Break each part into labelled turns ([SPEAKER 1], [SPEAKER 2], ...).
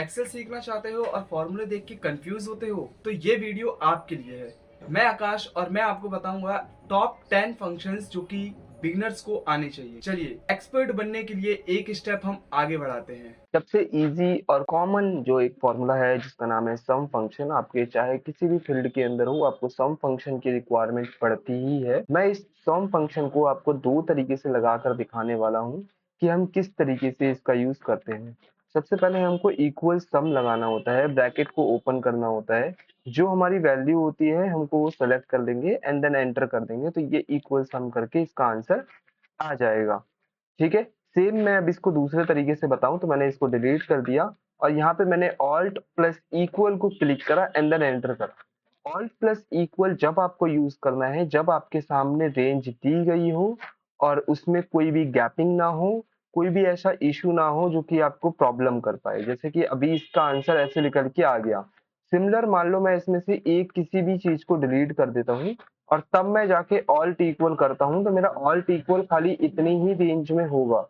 [SPEAKER 1] Excel सीखना चाहते हो और फॉर्मूले देख के कंफ्यूज होते हो तो ये वीडियो आपके लिए है। मैं आकाश और मैं आपको बताऊंगा टॉप 10 फंक्शंस जो कि बिगिनर्स को आने चाहिए। चलिए एक्सपर्ट बनने के लिए एक स्टेप हम आगे बढ़ाते हैं।
[SPEAKER 2] सबसे इजी और कॉमन जो एक फॉर्मूला है जिसका नाम है सम फंक्शन। आपके चाहे किसी भी फील्ड के अंदर हो, आपको सम फंक्शन की रिक्वायरमेंट पड़ती ही है। मैं इस सम फंक्शन को आपको दो तरीके से लगाकर दिखाने वाला हूँ कि हम किस तरीके से इसका यूज करते हैं। सबसे पहले हमको इक्वल सम लगाना होता है, ब्रैकेट को ओपन करना होता है। जो हमारी वैल्यू होती है हमको वो सेलेक्ट कर लेंगे एंड देन एंटर कर देंगे, तो ये इक्वल सम करके इसका आंसर आ जाएगा। ठीक है। सेम मैं अब इसको दूसरे तरीके से बताऊं तो मैंने इसको डिलीट कर दिया और यहाँ पे मैंने ऑल्ट प्लस इक्वल को क्लिक करा एंड देन एंटर करा। ऑल्ट प्लस इक्वल जब आपको यूज करना है जब आपके सामने रेंज दी गई हो और उसमें कोई भी गैपिंग ना हो, कोई भी ऐसा इशू ना हो जो कि आपको प्रॉब्लम कर पाए। जैसे कि अभी इसका आंसर ऐसे निकल के आ गया। सिमिलर मान लो मैं इसमें से एक किसी भी चीज को डिलीट कर देता हूँ और तब मैं जाके ऑल्ट इक्वल करता हूँ तो मेरा ऑल्ट इक्वल खाली इतनी ही रेंज में होगा।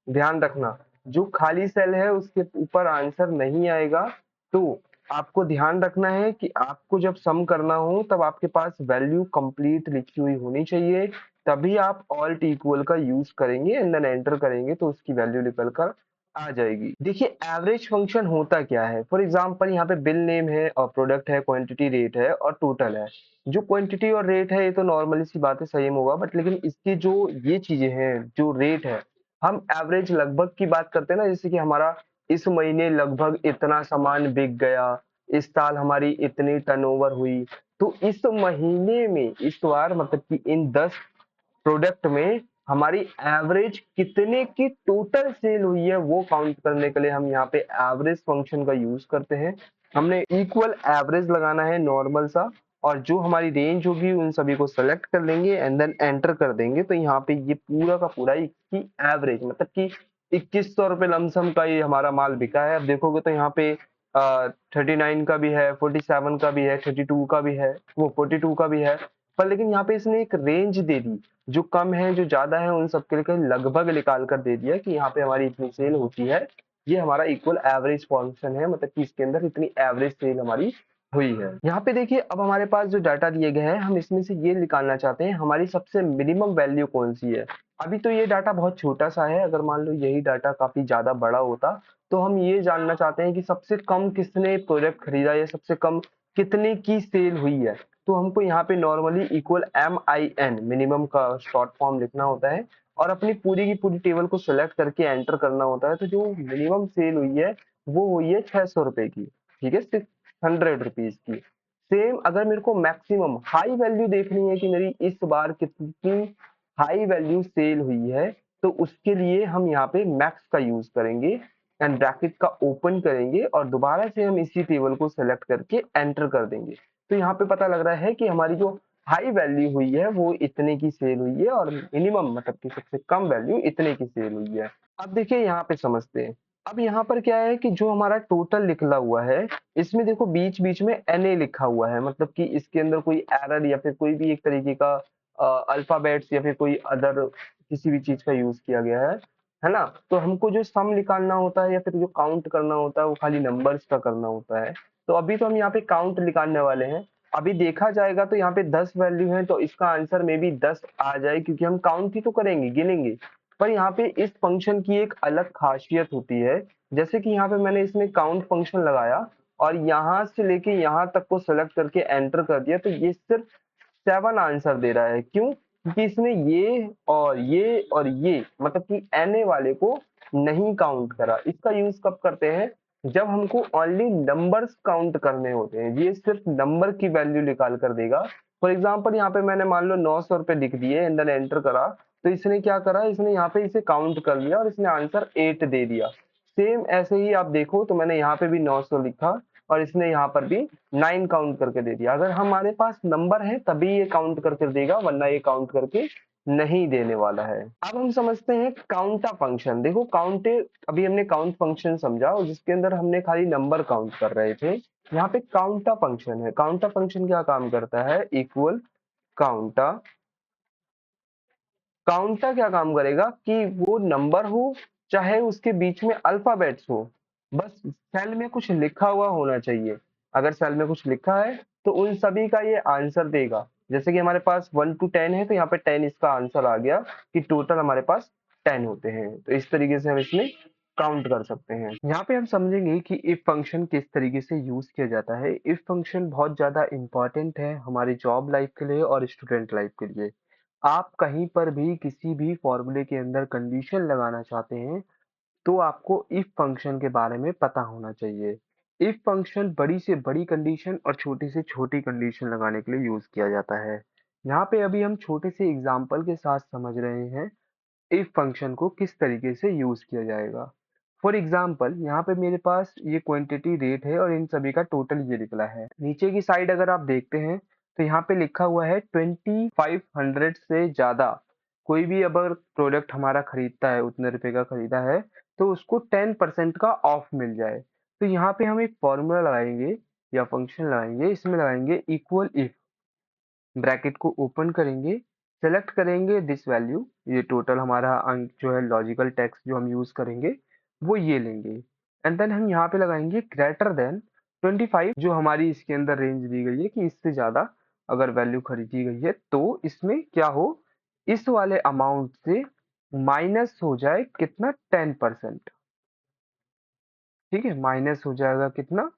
[SPEAKER 2] ध्यान रखना, जो खाली सेल है उसके ऊपर आंसर नहीं आएगा। तो आपको ध्यान रखना है कि आपको जब सम करना हो तब आपके पास वैल्यू कंप्लीट लिखी हुई होनी चाहिए, तभी आप ऑल्ट इक्वल का यूज करेंगे एंड देन एंटर करेंगे तो उसकी वैल्यू निकल कर आ जाएगी। देखिए एवरेज फंक्शन होता क्या है। फॉर एग्जांपल यहाँ पे बिल नेम है और प्रोडक्ट है, क्वांटिटी रेट है और टोटल है। जो क्वांटिटी और रेट है ये तो नॉर्मली सी बात है, सेम होगा, बट लेकिन इसकी जो ये चीजें हैं, जो रेट है, हम एवरेज लगभग की बात करते हैं ना। जैसे कि हमारा इस महीने लगभग इतना सामान बिक गया, इस साल हमारी इतनी टर्नओवर हुई, तो इस महीने में इस बार मतलब कि इन 10 प्रोडक्ट में हमारी एवरेज कितने की टोटल सेल हुई है वो काउंट करने के लिए हम यहाँ पे एवरेज फंक्शन का यूज करते हैं। हमने इक्वल एवरेज लगाना है नॉर्मल सा, और जो हमारी रेंज होगी उन सभी को सेलेक्ट कर लेंगे एंड देन एंटर कर देंगे। तो यहाँ पे ये पूरा का पूरा इसकी एवरेज मतलब कि 2100 रुपये लमसम का ये हमारा माल बिका है। अब देखोगे तो यहाँ पे 39 का भी है, 47 का भी है, 32 का भी है, वो 42 का भी है। पर लेकिन यहाँ पे इसने एक रेंज दे दी, जो कम है जो ज्यादा है उन सबके लिए लगभग निकाल कर दे दिया कि यहाँ पे हमारी इतनी सेल होती है। ये हमारा इक्वल एवरेज फंक्शन है, मतलब कि इसके अंदर इतनी एवरेज सेल हमारी हुई है। यहाँ पे देखिए अब हमारे पास जो डाटा दिए गए हैं हम इसमें से ये निकालना चाहते हैं हमारी सबसे मिनिमम वैल्यू कौन सी है। अभी तो ये डाटा बहुत छोटा सा है, अगर मान लो यही डाटा काफी ज्यादा बड़ा होता तो हम ये जानना चाहते हैं कि सबसे कम किसने प्रोडक्ट खरीदा या सबसे कम कितने की सेल हुई है। तो हमको यहाँ पे नॉर्मली इक्वल MIN मिनिमम का शॉर्ट फॉर्म लिखना होता है और अपनी पूरी की पूरी टेबल को सिलेक्ट करके एंटर करना होता है। तो जो मिनिमम सेल हुई है वो हुई है 600 रुपए की। ठीक है, 600 रुपीज की। सेम अगर मेरे को मैक्सिमम हाई वैल्यू देखनी है कि मेरी इस बार कितनी हाई वैल्यू सेल हुई है, तो उसके लिए हम यहाँ पे मैक्स का यूज करेंगे एंड ब्रैकेट का ओपन करेंगे और दोबारा से हम इसी टेबल को सेलेक्ट करके एंटर कर देंगे। तो यहाँ पे पता लग रहा है कि हमारी जो हाई वैल्यू हुई है वो इतने की सेल हुई है और मिनिमम मतलब कि सबसे कम वैल्यू इतने की सेल हुई है। अब देखिए यहाँ पे समझते हैं। अब यहाँ पर क्या है कि जो हमारा टोटल निकला हुआ है इसमें देखो बीच बीच में NA लिखा हुआ है, मतलब कि इसके अंदर कोई एरर या फिर कोई भी एक तरीके का अल्फाबेट्स या फिर कोई अदर किसी भी चीज का यूज किया गया है ना। तो हमको जो सम निकालना होता है या फिर जो काउंट करना होता है वो खाली नंबर्स का करना होता है। तो अभी तो हम यहाँ पे काउंट निकालने वाले हैं। अभी देखा जाएगा तो यहाँ पे 10 वैल्यू है तो इसका आंसर में भी 10 आ जाए, क्योंकि हम काउंट ही तो करेंगे, गिनेंगे। पर यहाँ पे इस फंक्शन की एक अलग खासियत होती है। जैसे कि यहाँ पे मैंने इसमें काउंट फंक्शन लगाया और यहाँ से लेके यहाँ तक को सेलेक्ट करके एंटर कर दिया, तो ये सिर्फ 7 आंसर दे रहा है। क्यों? क्योंकि इसने ये मतलब कि NA वाले को नहीं काउंट करा। इसका यूज कब करते हैं? जब हमको ओनली नंबर्स काउंट करने होते हैं। ये सिर्फ नंबर की वैल्यू निकाल कर देगा। फॉर एग्जाम्पल यहाँ पे मैंने मान लो 900 रुपए लिख दिए एंड देन एंटर करा, तो इसने क्या करा, इसने यहाँ पे इसे काउंट कर लिया और इसने आंसर 8 दे दिया। सेम ऐसे ही आप देखो तो मैंने यहाँ पे भी 900 लिखा और इसने यहाँ पर भी 9 काउंट करके दे दिया। अगर हमारे पास नंबर है तभी ये काउंट करके देगा, वरना ये काउंट करके नहीं देने वाला है। अब हम समझते हैं काउंटा फंक्शन। देखो काउंट, अभी हमने काउंट फंक्शन समझा और जिसके अंदर हमने खाली नंबर काउंट कर रहे थे। यहाँ पे काउंटा फंक्शन है। काउंटा फंक्शन क्या काम करता है? इक्वल काउंटा। काउंटा क्या काम करेगा कि वो नंबर हो चाहे उसके बीच में अल्फाबेट्स हो, बस सेल में कुछ लिखा हुआ होना चाहिए। अगर सेल में कुछ लिखा है तो उन सभी का ये आंसर देगा। जैसे कि हमारे पास 1 to 10 है तो यहाँ पे 10 इसका आंसर आ गया कि टोटल हमारे पास 10 होते हैं। तो इस तरीके से हम इसमें काउंट कर सकते हैं। यहाँ पे हम समझेंगे कि इफ फंक्शन किस तरीके से यूज किया जाता है। इफ फंक्शन बहुत ज्यादा इंपॉर्टेंट है हमारी जॉब लाइफ के लिए और स्टूडेंट लाइफ के लिए। आप कहीं पर भी किसी भी फॉर्मूले के अंदर कंडीशन लगाना चाहते हैं तो आपको इफ फंक्शन के बारे में पता होना चाहिए। इफ फंक्शन बड़ी से बड़ी कंडीशन और छोटी से छोटी कंडीशन लगाने के लिए यूज किया जाता है। यहाँ पे अभी हम छोटे से एग्जाम्पल के साथ समझ रहे हैं इफ फंक्शन को किस तरीके से यूज किया जाएगा। फॉर एग्जाम्पल यहाँ पे मेरे पास ये क्वांटिटी रेट है और इन सभी का टोटल ये निकला है। नीचे की साइड अगर आप देखते हैं तो यहाँ पे लिखा हुआ है 2500 से ज्यादा कोई भी अगर प्रोडक्ट हमारा खरीदता है उतने रुपए का खरीदा है तो उसको 10% का ऑफ मिल जाए। तो यहाँ पे हम एक फॉर्मूला लगाएंगे या फंक्शन लगाएंगे, इसमें लगाएंगे इक्वल इफ, ब्रैकेट को ओपन करेंगे, सेलेक्ट करेंगे दिस वैल्यू, ये टोटल हमारा अंक जो है लॉजिकल टेक्स्ट जो हम यूज करेंगे वो ये लेंगे। एंड देन हम यहाँ पे लगाएंगे ग्रेटर देन 25, जो हमारी इसके अंदर रेंज दी गई है कि इससे ज्यादा अगर वैल्यू खरीदी गई है तो इसमें क्या हो, इस वाले अमाउंट से माइनस हो जाए कितना 10%। ठीक है, माइनस हो जाएगा कितना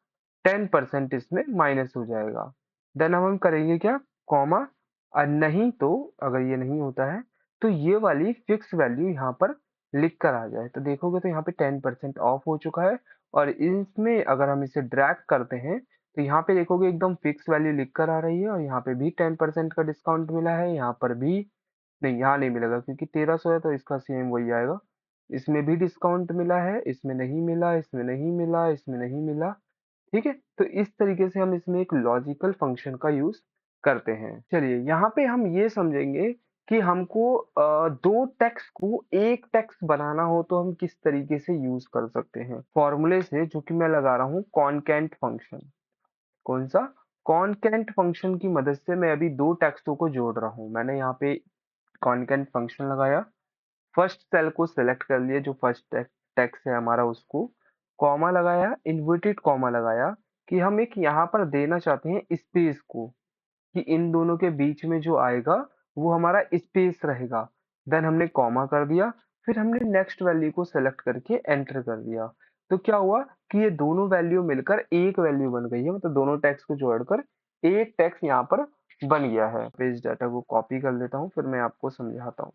[SPEAKER 2] 10% इसमें माइनस हो जाएगा। देन अब हम करेंगे क्या, कॉमा, और नहीं तो अगर ये नहीं होता है तो ये वाली फिक्स वैल्यू यहाँ पर लिख कर आ जाए। तो देखोगे तो यहाँ पे 10% ऑफ हो चुका है और इसमें अगर हम इसे ड्रैग करते हैं तो यहाँ पे देखोगे एकदम फिक्स वैल्यू लिख कर आ रही है और यहाँ पे भी 10% का डिस्काउंट मिला है, यहाँ पर भी नहीं, यहाँ नहीं मिलेगा क्योंकि 1300 है तो इसका सेम वही आएगा। इसमें भी डिस्काउंट मिला है, इसमें नहीं मिला, इसमें नहीं मिला, इसमें नहीं मिला। ठीक है, तो इस तरीके से हम इसमें एक लॉजिकल फंक्शन का यूज करते हैं। चलिए यहाँ पे हम ये समझेंगे कि हमको दो टेक्स्ट को एक टेक्स्ट बनाना हो तो हम किस तरीके से यूज कर सकते हैं फॉर्मूले से, जो कि मैं लगा रहा हूँ कॉनकैट फंक्शन। कौन सा, कॉनकैट फंक्शन की मदद से मैं अभी दो टेक्स्टों को जोड़ रहा हूँ। मैंने यहाँ पे कॉनकैट फंक्शन लगाया, फर्स्ट सेल को सिलेक्ट कर लिया जो फर्स्ट टेक्स्ट है हमारा उसको, कॉमा लगाया, इन्वर्टेड कॉमा लगाया कि हम एक यहाँ पर देना चाहते हैं स्पेस को, कि इन दोनों के बीच में जो आएगा वो हमारा स्पेस रहेगा। देन हमने कॉमा कर दिया, फिर हमने नेक्स्ट वैल्यू को सिलेक्ट करके एंटर कर दिया। तो क्या हुआ कि ये दोनों वैल्यू मिलकर एक वैल्यू बन गई है, मतलब दोनों टेक्स्ट को जोड़कर एक टेक्स्ट यहाँ पर बन गया है। पेज डाटा को कॉपी कर लेता हूँ फिर मैं आपको समझाता हूँ।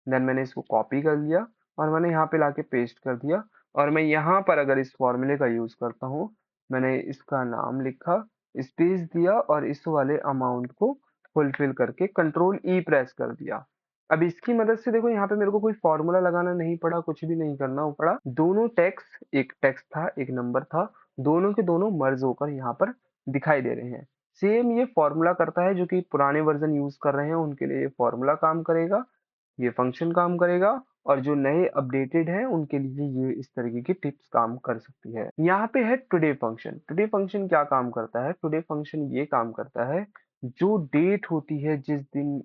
[SPEAKER 2] देन मैंने इसको कॉपी कर लिया और मैंने यहाँ पे लाके पेस्ट कर दिया और मैं यहाँ पर अगर इस फॉर्मूले का यूज करता हूँ, मैंने इसका नाम लिखा, स्पेस दिया और इस वाले अमाउंट को फुलफिल करके कंट्रोल ई प्रेस कर दिया। अब इसकी मदद से देखो यहाँ पे मेरे को कोई फॉर्मूला लगाना नहीं पड़ा, कुछ भी नहीं करना पड़ा। दोनों टेक्स्ट, एक टेक्स्ट था एक नंबर था, दोनों के दोनों मर्ज होकर यहाँ पर दिखाई दे रहे हैं। सेम ये फॉर्मूला करता है, जो कि पुराने वर्जन यूज कर रहे हैं उनके लिए ये फॉर्मूला काम करेगा, ये फंक्शन काम करेगा, और जो नए अपडेटेड हैं उनके लिए ये इस तरीके की टिप्स काम कर सकती है। यहाँ पे है टुडे फंक्शन। टुडे फंक्शन क्या काम करता है, टुडे फंक्शन ये काम करता है, जो डेट होती है जिस दिन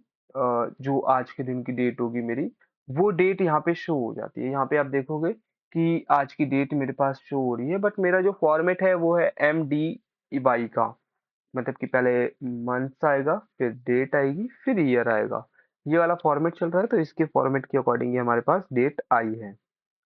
[SPEAKER 2] जो आज के दिन की डेट होगी मेरी, वो डेट यहाँ पे शो हो जाती है। यहाँ पे आप देखोगे कि आज की डेट मेरे पास शो हो रही है, बट मेरा जो फॉर्मेट है वो है MD का, मतलब कि पहले मंथ्स आएगा, फिर डेट आएगी, फिर ईयर आएगा। ये वाला फॉर्मेट चल रहा है तो इसके फॉर्मेट के अकॉर्डिंग ये हमारे पास डेट आई है।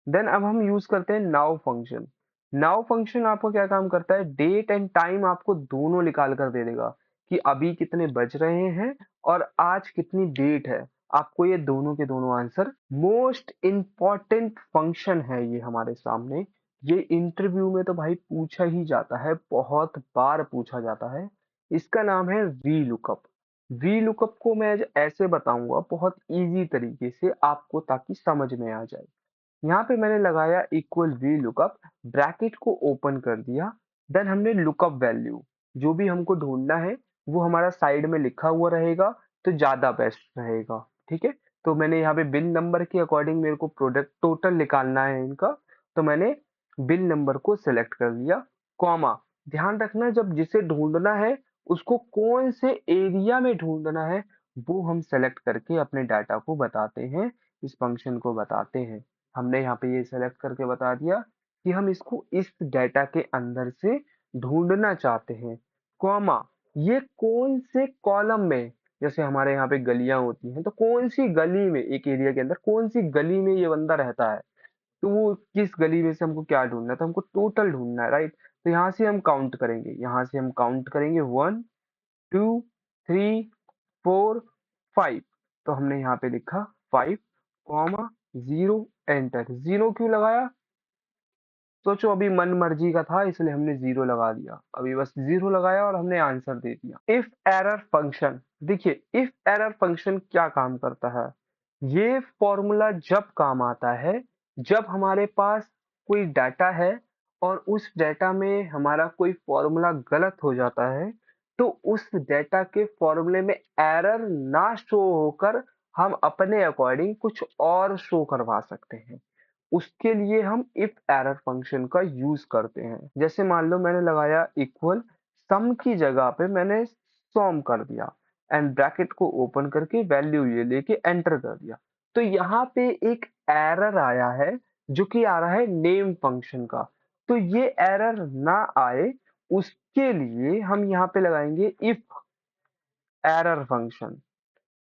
[SPEAKER 2] देन अब हम यूज करते हैं नाउ फंक्शन। नाउ फंक्शन आपको क्या काम करता है, डेट एंड टाइम आपको दोनों निकाल कर दे देगा कि अभी कितने बज रहे हैं और आज कितनी डेट है। आपको ये दोनों के दोनों आंसर, मोस्ट इंपॉर्टेंट फंक्शन है ये हमारे सामने। ये इंटरव्यू में तो भाई पूछा ही जाता है, बहुत बार पूछा जाता है। इसका नाम है वी लुकअप। वी लुकअप को मैं ऐसे बताऊंगा बहुत इजी तरीके से आपको, ताकि समझ में आ जाए। यहाँ पे मैंने लगाया इक्वल वी लुकअप, ब्रैकेट को ओपन कर दिया। देन हमने लुकअप वैल्यू, जो भी हमको ढूंढना है वो हमारा साइड में लिखा हुआ रहेगा तो ज्यादा बेस्ट रहेगा। ठीक है, तो मैंने यहाँ पे बिल नंबर के अकॉर्डिंग मेरे को प्रोडक्ट टोटल निकालना है इनका, तो मैंने बिल नंबर को सिलेक्ट कर लिया, कॉमा। ध्यान रखना जब जिसे ढूंढना है उसको कौन से एरिया में ढूंढना है वो हम सेलेक्ट करके अपने डाटा को बताते हैं, इस फंक्शन को बताते हैं। हमने यहाँ पे ये सेलेक्ट करके बता दिया कि हम इसको इस डेटा के अंदर से ढूंढना चाहते हैं, कॉमा ये कौन से कॉलम में, जैसे हमारे यहाँ पे गलियां होती हैं, तो कौन सी गली में, एक एरिया के अंदर कौन सी गली में ये बंदा रहता है, तो वो किस गली में से हमको क्या ढूंढना है, तो हमको टोटल ढूंढना है, राइट। तो यहाँ से हम काउंट करेंगे, यहाँ से हम काउंट करेंगे 1 2 3 4 5। तो हमने यहाँ पे लिखा 5 कॉमा 0 एंटर। 0 क्यों लगाया, सोचो अभी मन मर्जी का था इसलिए हमने 0 लगा दिया, अभी बस 0 लगाया और हमने आंसर दे दिया। इफ एरर फंक्शन, देखिए इफ एरर फंक्शन क्या काम करता है, ये फॉर्मूला जब काम आता है जब हमारे पास कोई डाटा है और उस डाटा में हमारा कोई फॉर्मूला गलत हो जाता है, तो उस डाटा के फॉर्मूले में एरर ना शो होकर हम अपने अकॉर्डिंग कुछ और शो करवा सकते हैं। उसके लिए हम इफ एरर फंक्शन का यूज करते हैं। जैसे मान लो मैंने लगाया इक्वल, सम की जगह पे मैंने सॉम कर दिया एंड ब्रैकेट को ओपन करके वैल्यू ये लेके एंटर कर दिया, तो यहाँ पे एक एरर आया है जो कि आ रहा है नेम फंक्शन का। तो ये एरर ना आए उसके लिए हम यहाँ पे लगाएंगे इफ एरर फंक्शन,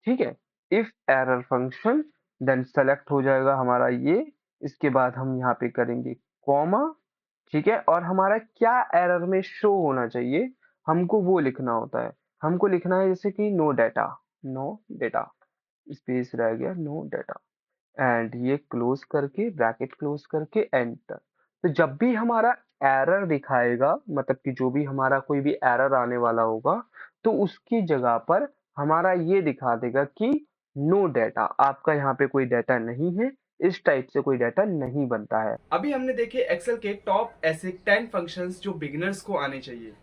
[SPEAKER 2] ठीक है। If error function then select हो जाएगा हमारा ये, इसके बाद हम यहाँ पे करेंगे कॉमा, ठीक है। और हमारा क्या एरर में शो होना चाहिए हमको वो लिखना होता है, हमको लिखना है जैसे कि no data, no data, space रह गया, नो डाटा एंड ये क्लोज करके ब्रैकेट क्लोज करके एंटर। तो जब भी हमारा एरर दिखाएगा, मतलब कि जो भी हमारा कोई भी एरर आने वाला होगा, तो उसकी जगह पर हमारा ये दिखा देगा कि नो डाटा, आपका यहाँ पे कोई डाटा नहीं है, इस टाइप से कोई डाटा नहीं बनता है।
[SPEAKER 1] अभी हमने देखे एक्सेल के टॉप ऐसे 10 फंक्शंस जो बिगिनर्स को आने चाहिए।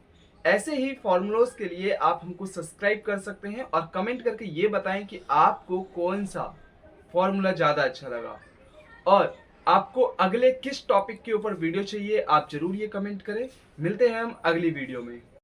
[SPEAKER 1] ऐसे ही फॉर्मूलोज के लिए आप हमको सब्सक्राइब कर सकते हैं और कमेंट करके ये बताएं कि आपको कौन सा फॉर्मूला ज़्यादा अच्छा लगा और आपको अगले किस टॉपिक के ऊपर वीडियो चाहिए, आप जरूर ये कमेंट करें। मिलते हैं हम अगली वीडियो में।